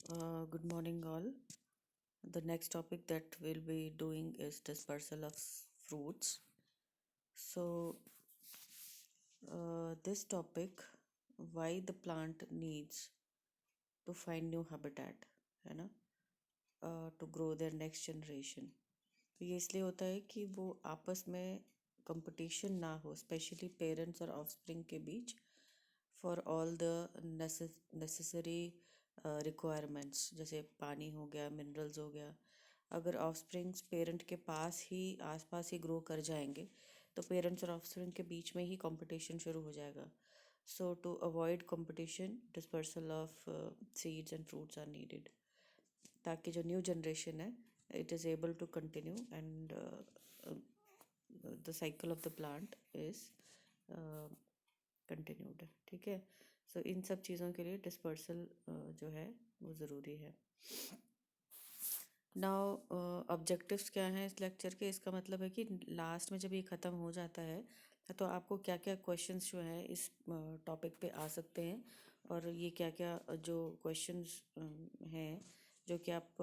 Good morning, all. The next topic that we'll be doing is dispersal of fruits. So, this topic, why the plant needs to find new habitat, है ना, to grow their next generation. तो ये इसलिए होता है कि वो आपस में कंपटीशन ना हो, स्पेशली पेरेंट्स और ऑफस्प्रिंग के बीच, for all the necessary requirements, जैसे पानी हो गया, मिनरल्स हो गया। अगर ऑफस्प्रिंग्स पेरेंट के पास ही आसपास ही ग्रो कर जाएंगे तो पेरेंट्स और ऑफस्प्रिंग के बीच में ही कंपटीशन शुरू हो जाएगा। So to avoid competition, dispersal of seeds and fruits are needed, ताकि जो न्यू जनरेशन है it is able to continue and the cycle of the plant is continued. ठीक है। सो इन सब चीज़ों के लिए डिस्पर्सल जो है वो ज़रूरी है। नाउ ऑब्जेक्टिव्स क्या हैं इस लेक्चर के? इसका मतलब है कि लास्ट में जब ये ख़त्म हो जाता है तो आपको क्या क्या क्वेश्चंस जो हैं इस टॉपिक पे आ सकते हैं, और ये क्या क्या जो क्वेश्चंस हैं जो कि आप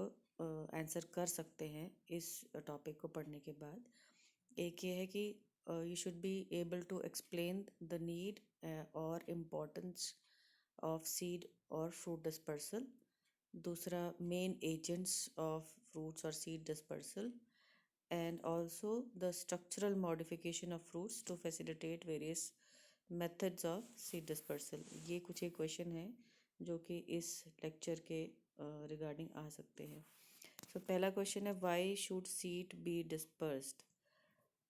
आंसर कर सकते हैं इस टॉपिक को पढ़ने के बाद। एक ये है कि you should be able to explain the need और इम्पोर्टेंस ऑफ सीड और फ्रूट डिस्पर्सल। दूसरा, मेन एजेंट्स ऑफ फ्रूट्स और seed dispersal, and also the structural modification of fruits to facilitate various methods of seed dispersal. ये कुछ एक question है जो कि इस लेक्चर के रिगार्डिंग आ सकते हैं। सो पहला क्वेश्चन है, why should seed be dispersed?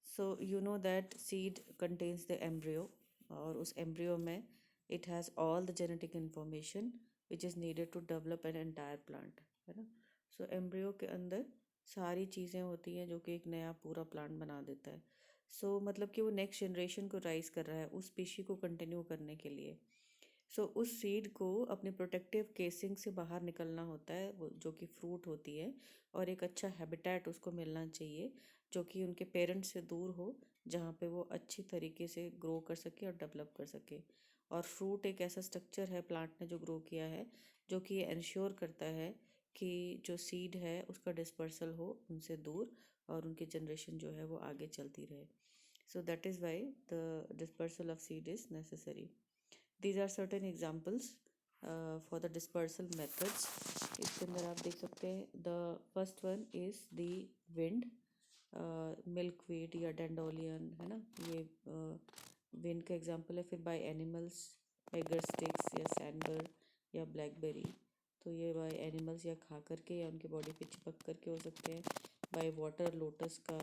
So you know that seed contains the embryo, और उस एम्ब्रियो में it has all the genetic information which is needed to develop an entire plant, है ना। सो एम्ब्रियो के अंदर सारी चीज़ें होती हैं जो कि एक नया पूरा प्लांट बना देता है। सो मतलब कि वो नेक्स्ट जनरेशन को राइज कर रहा है उस स्पीशी को कंटिन्यू करने के लिए। सो उस सीड को अपने प्रोटेक्टिव केसिंग से बाहर निकलना होता है, वो जो कि फ्रूट होती है, और एक अच्छा हैबिटेट उसको मिलना चाहिए जो कि उनके पेरेंट्स से दूर हो, जहाँ पे वो अच्छी तरीके से ग्रो कर सके और डेवलप कर सके। और फ्रूट एक ऐसा स्ट्रक्चर है प्लांट ने जो ग्रो किया है जो कि ये इंश्योर करता है कि जो सीड है उसका डिस्पर्सल हो उनसे दूर, और उनकी जनरेशन जो है वो आगे चलती रहे। So that is why the dispersal of seed is necessary. These are certain examples for the dispersal methods. इसके अंदर आप देख सकते हैं, the first one is the wind, milkweed या dandelion, है ना, ये wind का एग्जाम्पल है। फिर by animals, tiger sticks या sandbur या blackberry, तो ये by animals या खा करके या उनके बॉडी पे चिपक करके हो सकते हैं। by water, लोटस का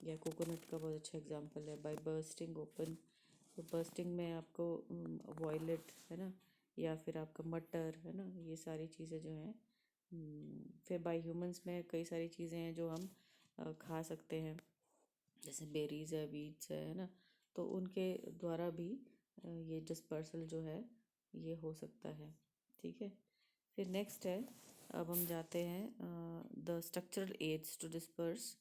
या कोकोनट का बहुत अच्छा एग्जाम्पल है। by bursting open, तो बर्स्टिंग में आपको वॉयलेट, है ना, या फिर आपका मटर, है ना, ये सारी चीज़ें जो हैं। फिर बाय ह्यूमंस में कई सारी चीज़ें हैं जो हम खा सकते हैं, जैसे बेरीज है, वीट्स है ना, तो उनके द्वारा भी ये डिस्पर्सल जो है ये हो सकता है। ठीक है। फिर नेक्स्ट है, अब हम जाते हैं the structural aids to disperse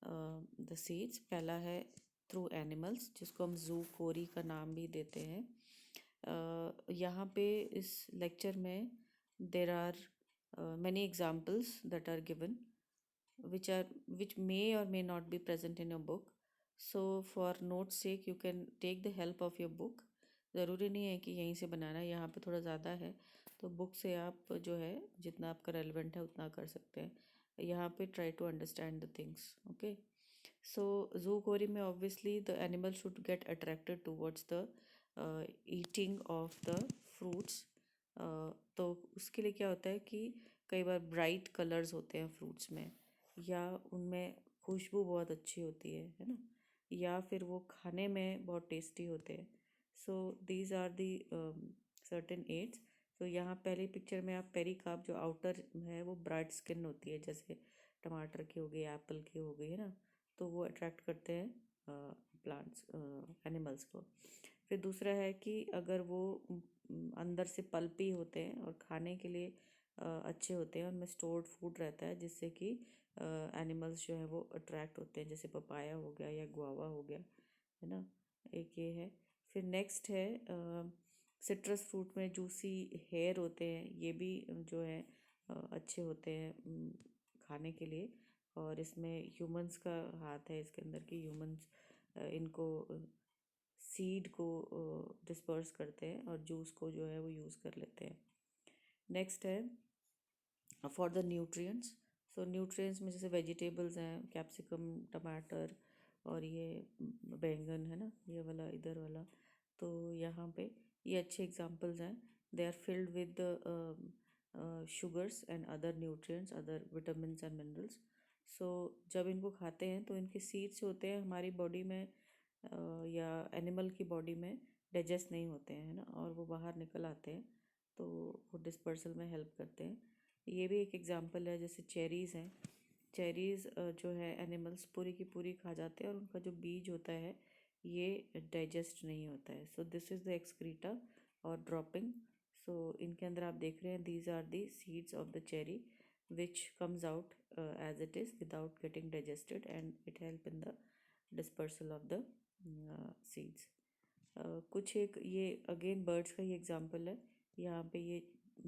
the seeds. पहला है थ्रू एनिमल्स, जिसको हम जू कोरी का नाम भी देते हैं। यहाँ पे इस लेक्चर में there are many examples that are given which may or may not be present in your book. So for notes sake you can take the help of your book. ज़रूरी नहीं है कि यहीं से बनाना है, यहाँ पे थोड़ा ज़्यादा है तो बुक से आप जो है जितना आपका रेलिवेंट है उतना कर सकते हैं। यहाँ पे try to understand the things. Okay. So zoochory में obviously the animal should get attracted towards the eating of the fruits. तो उसके लिए क्या होता है कि कई बार ब्राइट कलर्स होते हैं फ्रूट्स में, या उनमें खुशबू बहुत अच्छी होती है ना, या फिर वो खाने में बहुत टेस्टी होते हैं। So these are the certain aids. तो यहाँ पहली पिक्चर में आप पेरिकाप जो आउटर है वो ब्राइट स्किन होती है, जैसे टमाटर की हो गई, एप्पल की हो गई, है ना, तो वो अट्रैक्ट करते हैं प्लांट्स, एनिमल्स को। फिर दूसरा है कि अगर वो अंदर से पल्पी होते हैं और खाने के लिए अच्छे होते हैं, उनमें स्टोर्ड फूड रहता है जिससे कि एनिमल्स जो है वो अट्रैक्ट होते हैं, जैसे पपाया हो गया या गुआवा हो गया, है ना। एक ये है। फिर नेक्स्ट है सिट्रस फ्रूट में जूसी हेयर होते हैं, ये भी जो है अच्छे होते हैं खाने के लिए। और इसमें ह्यूमंस का हाथ है इसके अंदर कि ह्यूमंस इनको सीड को डिस्पर्स करते हैं और जूस को जो है वो यूज़ कर लेते हैं। नेक्स्ट है for the nutrients. So nutrients में जैसे वेजिटेबल्स हैं, कैप्सिकम, टमाटर और ये बैंगन है ना, ये वाला इधर वाला। तो यहाँ पे ये अच्छे एग्जांपल्स हैं। They are filled with sugars and other nutrients, other vitamins and minerals. So जब इनको खाते हैं तो इनके सीड्स होते हैं हमारी बॉडी में या एनिमल की बॉडी में डाइजेस्ट नहीं होते हैं, है ना, और वो बाहर निकल आते हैं, तो वो डिस्पर्सल में हेल्प करते हैं। ये भी एक एग्जांपल है। जैसे चेरीज़ हैं, चेरीज़ जो है एनिमल्स पूरी की पूरी खा जाते हैं और उनका जो बीज होता है ये डाइजेस्ट नहीं होता है। So this is the excreta और ड्रॉपिंग। सो इनके अंदर आप देख रहे हैं these are the seeds of the cherry which comes out as it is without getting digested, and it help in the dispersal of the seeds. कुछ एक ये अगेन बर्ड्स का ही एग्जांपल है। यहाँ पे ये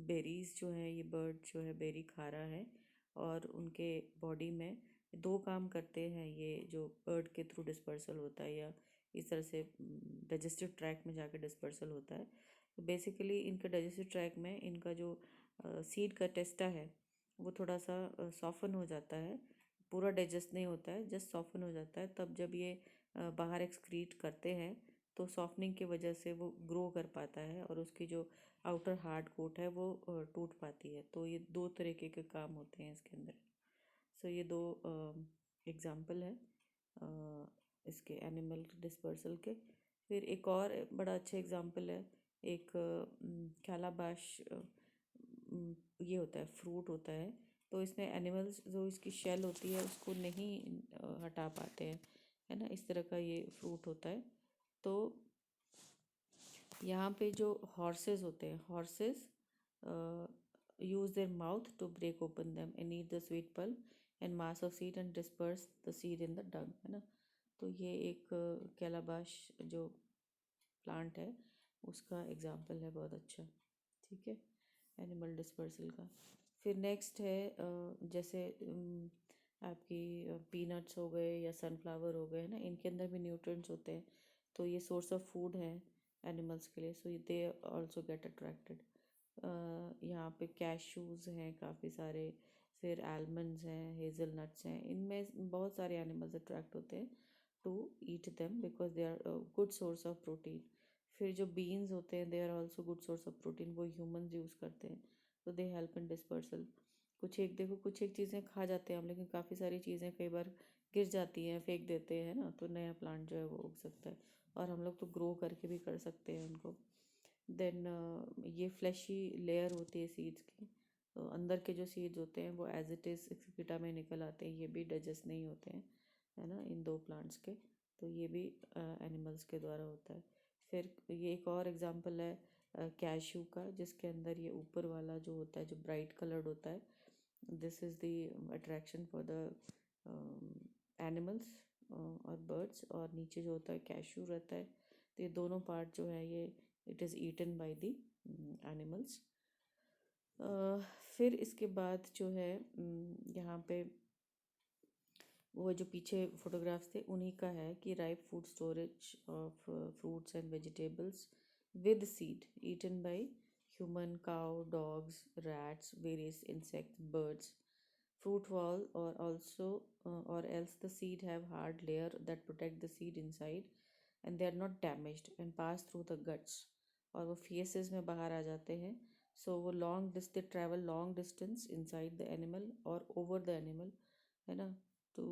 बेरीज जो है, ये बर्ड जो है बेरी खा रहा है और उनके बॉडी में दो काम करते हैं। ये जो बर्ड के थ्रू डिस्पर्सल होता है या इस तरह से डाइजेस्टिव ट्रैक में जाकर डिस्पर्सल होता है। तो बेसिकली इनका डाइजेस्टिव ट्रैक में इनका जो सीड का टेस्टा है वो थोड़ा सा सॉफ्टन हो जाता है। पूरा डाइजेस्ट नहीं होता है, जस्ट सॉफ्टन हो जाता है। तब जब ये बाहर एक्सक्रीट करते हैं तो सॉफ्टनिंग की वजह से वो ग्रो कर पाता है और उसकी जो आउटर हार्ड कोट है वो टूट पाती है। तो ये दो तरीके के काम होते हैं इसके अंदर। सो ये दो एग्जाम्पल है इसके एनिमल डिस्पर्सल के। फिर एक और बड़ा अच्छा एग्जाम्पल है, एक कैलाबाश ये होता है, फ्रूट होता है। तो इसमें एनिमल्स जो इसकी शेल होती है उसको नहीं हटा पाते हैं, है ना, इस तरह का ये फ्रूट होता है। तो यहाँ पे जो हॉर्सेस होते हैं, horses use their mouth to break open them and eat the sweet pulp and mass of seed and disperse the seed in the dung, है ना। तो ये एक कैलाबाश जो प्लांट है उसका एग्जाम्पल है, बहुत अच्छा। ठीक है, एनिमल डिस्पर्सल का। फिर नेक्स्ट है जैसे आपकी पीनट्स हो गए या सनफ्लावर हो गए, है ना, इनके अंदर भी न्यूट्रिएंट्स होते हैं। तो ये सोर्स ऑफ फूड है एनिमल्स के लिए। सो दे आल्सो गेट अट्रैक्टेड। यहाँ पे कैशूज़ हैं काफ़ी सारे, फिर आलमंड्स हैं, हेज़ल नट्स हैं। इनमें बहुत सारे एनिमल्स अट्रैक्ट होते हैं to eat them because they are good source of protein. फिर जो बीन्स होते हैं they are also good source of protein, वो ह्यूमंस यूज़ करते हैं। तो दे हेल्प इन डिस्पर्सल। कुछ एक देखो, कुछ एक चीज़ें खा जाते हैं हम, लेकिन काफ़ी सारी चीज़ें कई बार गिर जाती हैं, फेंक देते हैं ना, तो नया प्लांट जो है वो उग सकता है। और हम लोग तो ग्रो करके भी कर सकते हैं उनको। देन ये फ्लैशी लेयर होती है सीड्स की। तो अंदर के जो सीड्स होते हैं वो एज इट इज़ एक्सक्रीटा में निकल आते हैं, ये भी डाइजेस्ट नहीं होते हैं, है ना, इन दो प्लांट्स के। तो ये भी एनिमल्स के द्वारा होता है। फिर ये एक और एग्जांपल है कैशू का, जिसके अंदर ये ऊपर वाला जो होता है जो ब्राइट कलर्ड होता है, this is the attraction for the animals और बर्ड्स, और नीचे जो होता है कैशू रहता है। तो ये दोनों पार्ट जो है ये it is eaten by the animals. फिर इसके बाद जो है यहाँ पे वो जो पीछे फोटोग्राफ्स थे उन्हीं का है कि ripe food storage of fruits and vegetables with seed eaten by human, cow, dogs, rats, various insects, birds, fruit wall, or also or else the seed have hard layer that protect the seed inside and they are not damaged and pass through the guts, और वो feces में बाहर आ जाते हैं। so वो long they travel long distance inside the animal or over the animal, है ना, to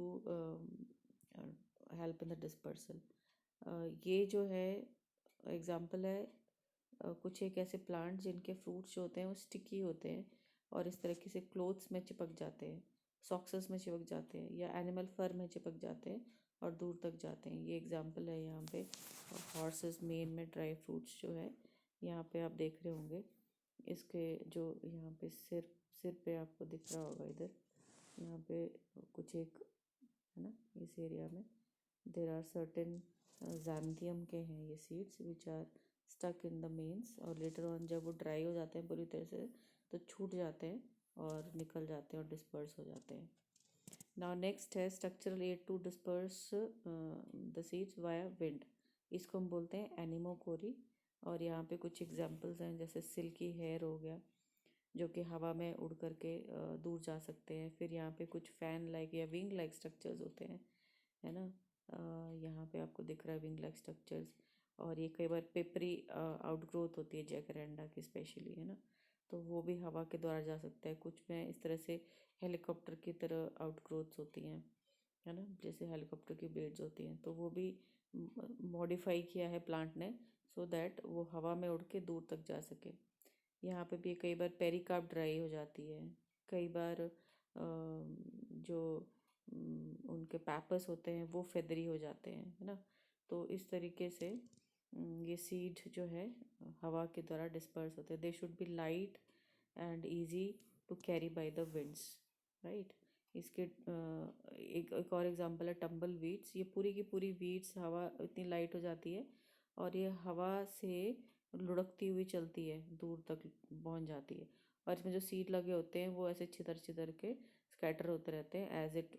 help in the dispersal। ये जो है एग्जाम्पल है कुछ एक ऐसे प्लांट जिनके फ्रूट्स जो होते हैं वो स्टिकी होते हैं और इस तरीके से क्लोथ्स में चिपक जाते हैं, सॉक्सेस में चिपक जाते हैं या एनिमल फर में चिपक जाते हैं और दूर तक जाते हैं। ये एग्जांपल है यहाँ पे हॉर्सेस मेन में ड्राई फ्रूट्स जो है यहाँ पे आप देख रहे होंगे। इसके जो यहाँ पे सिर पे आपको दिख रहा होगा, इधर यहाँ पे कुछ एक है ना, इस एरिया में देर आर सर्टेन जैंथियम के हैं ये seeds which are stuck in the manes, और लेटर ऑन जब वो ड्राई हो जाते हैं पूरी तरह से तो छूट जाते हैं और निकल जाते हैं और डिस्पर्स हो जाते हैं। नाउ नेक्स्ट है structural aid to disperse the seeds via wind. इसको हम बोलते हैं एनिमोकोरी। और यहाँ पे कुछ एग्जांपल्स हैं, जैसे सिल्की हेयर हो गया जो कि हवा में उड़ करके दूर जा सकते हैं। फिर यहाँ पे कुछ फैन लाइक या विंग लाइक स्ट्रक्चर्स होते हैं, है ना। यहाँ पे आपको दिख रहा है विंग लाइक स्ट्रक्चर्स। और ये कई बार पेपरी आउटग्रोथ होती है जैकरेंडा की स्पेशली, है ना। तो वो भी हवा के द्वारा जा सकता है। कुछ में इस तरह से हेलीकॉप्टर की तरह आउटग्रोथ्स होती हैं, है ना, जैसे हेलीकॉप्टर की ब्लेड्स होती हैं। तो वो भी मॉडिफाई किया है प्लांट ने, सो दैट वो हवा में उड़ के दूर तक जा सके। यहाँ पे भी कई बार पेरिकार्प ड्राई हो जाती है। कई बार जो उनके पैपस होते हैं वो फेदरी हो जाते हैं, है ना। तो इस तरीके से ये सीड जो है हवा के द्वारा डिस्पर्स होते हैं। They should be light and easy to carry by the winds, right. इसके एक और एग्जांपल है टम्बल वीड्स। ये पूरी की पूरी वीड्स हवा इतनी लाइट हो जाती है और ये हवा से लुढ़कती हुई चलती है, दूर तक पहुंच जाती है। और इसमें जो सीड लगे होते हैं वो ऐसे छितर छितर के स्कैटर होते रहते हैं as it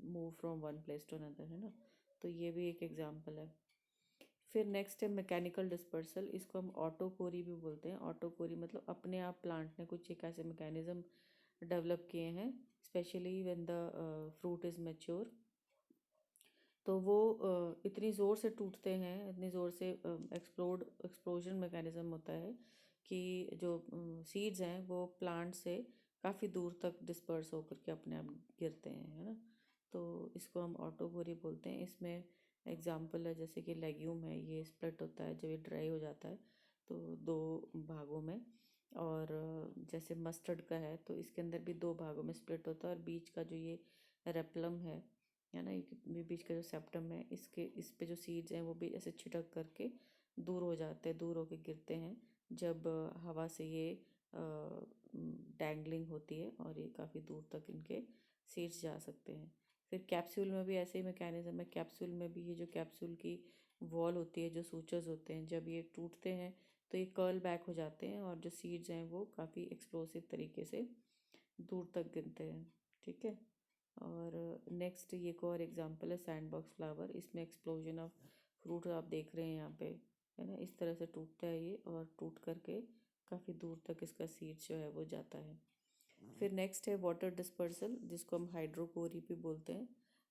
move from one place to another, है ना। तो ये भी एक एग्जांपल है। फिर नेक्स्ट है मैकेनिकल डिस्पर्सल। इसको हम ऑटो कोरी भी बोलते हैं। ऑटो कोरी मतलब अपने आप प्लांट ने कुछ एक ऐसे मैकेनिज्म डेवलप किए हैं, specially when the fruit is mature. तो वो इतनी ज़ोर से टूटते हैं, इतनी ज़ोर से एक्सप्लोजन मैकेनिज्म होता है कि जो सीड्स हैं वो प्लांट से काफ़ी दूर तक डिस्पर्स होकर के अपने आप गिरते हैं, है ना। तो इसको हम ऑटोकोरी बोलते हैं। इसमें एग्जांपल है जैसे कि लेग्यूम है, ये स्प्लिट होता है जब ये ड्राई हो जाता है तो दो भागों में। और जैसे मस्टर्ड का है तो इसके अंदर भी दो भागों में स्प्लिट होता है। और बीच का जो ये रेपलम है ना, ये बीच का जो सेप्टम है, इसके इस पे जो सीड्स हैं वो भी ऐसे छिटक करके दूर हो जाते हैं, दूर होके गिरते हैं जब हवा से ये डैंगलिंग होती है और ये काफ़ी दूर तक इनके सीड्स जा सकते हैं। फिर कैप्सूल में भी ऐसे ही मैकेनिज्म है। कैप्सूल में भी ये जो कैप्सूल की वॉल होती है, जो सूचर्स होते हैं, जब ये टूटते हैं तो ये कर्ल बैक हो जाते हैं और जो सीड्स हैं वो काफ़ी एक्सप्लोसिव तरीके से दूर तक गिरते हैं, ठीक है। और नेक्स्ट ये एक और एग्जांपल है सैंडबॉक्स फ्लावर। इसमें एक्सप्लोजन ऑफ फ्रूट आप देख रहे हैं यहाँ पे, है ना। इस तरह से टूटता है ये और टूट करके काफ़ी दूर तक इसका सीड जो है वो जाता है। फिर नेक्स्ट है वाटर डिस्पर्सल, जिसको हम हाइड्रोकोरी भी बोलते हैं।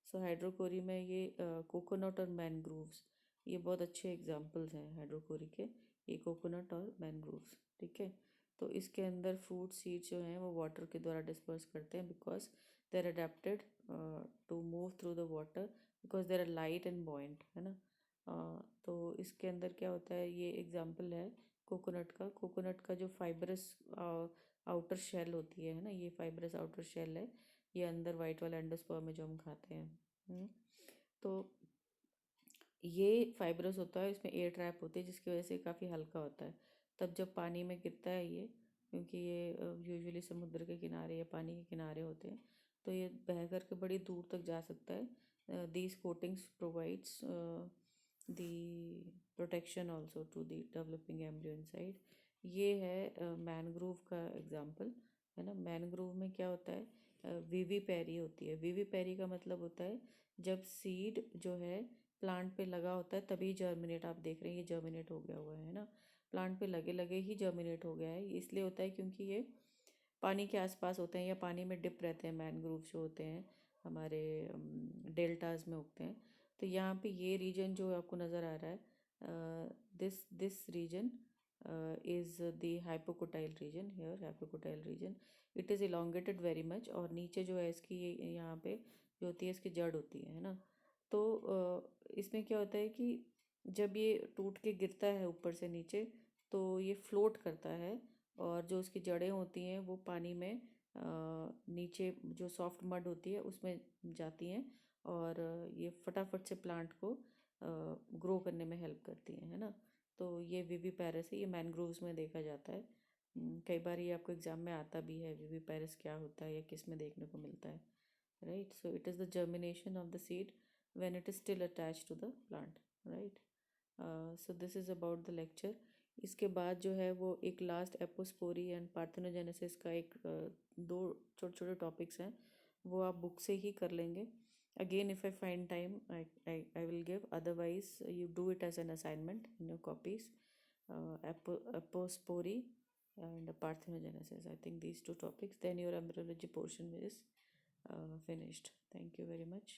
सो हाइड्रोकोरी में ये कोकोनट और मैनग्रोव्स, ये बहुत अच्छे एग्जांपल्स हैं हाइड्रोकोरी के, ये कोकोनट और मैनग्रोव्स, ठीक है। तो इसके अंदर फ्रूट सीड जो हैं वो वाटर के द्वारा डिस्पर्स करते हैं because they are adapted to move through the water because they are light and buoyant, है ना। तो इसके अंदर क्या होता है, ये एग्जांपल है कोकोनट का। कोकोनट का जो फाइब्रस आउटर शेल होती है ना, ये फाइब्रस आउटर शेल है, ये अंदर वाइट वाला एंडोस्पर्म में जो हम खाते हैं। तो ये फाइब्रस होता है, इसमें एयर ट्रैप होती है जिसकी वजह से काफ़ी हल्का होता है। तब जब पानी में गिरता है ये, क्योंकि ये यूजुअली समुद्र के किनारे या पानी के किनारे होते हैं, तो ये बह कर के बड़ी दूर तक जा सकता है। These coatings provides the protection also to the developing embryo inside. ये है मैनग्रोव का एग्जाम्पल, है ना। मैनग्रोव में क्या होता है, वीवी पैरी होती है। वीवी पैरी का मतलब होता है जब सीड जो है प्लांट पे लगा होता है तभी जर्मिनेट, आप देख रहे हैं ये जर्मिनेट हो गया हुआ है ना, प्लांट पे लगे लगे ही जर्मिनेट हो गया है। इसलिए होता है क्योंकि ये पानी के आसपास होते हैं या पानी में डिप रहते हैं। मैनग्रोव जो होते हैं हमारे डेल्टाज में उगते हैं। तो यहाँ पे ये रीजन जो आपको नज़र आ रहा है, this region is the hypocotyl region. Here hypocotyl region, it is elongated very much. और नीचे जो है इसकी ये यहाँ पे जो होती है इसकी जड़ होती है ना। तो इसमें क्या होता है कि जब ये टूट के गिरता है ऊपर से नीचे तो ये फ्लोट करता है और जो उसकी जड़ें होती हैं वो पानी में नीचे जो सॉफ्ट मड होती है उसमें जाती हैं और ये फटाफट से प्लांट को ग्रो करने में हेल्प करती हैं, है ना। तो ये विवी पैरस है, ये मैनग्रोव्स में देखा जाता है। कई बार ये आपको एग्जाम में आता भी है विवी पैरस क्या होता है या किस में देखने को मिलता है, right. So it is the germination of the seed when it is still attached to the plant, right. So this is about the lecture. इसके बाद जो है वो एक लास्ट एपोस्पोरी एंड पार्थेनोजेनेसिस का एक दो छोटे छोटे टॉपिक्स हैं, वो आप बुक से ही कर लेंगे. Again if I find time I will give, otherwise you do it as an assignment in your copies. Apospori and parthenogenesis. I think these two topics. Then your embryology portion is finished. Thank you very much.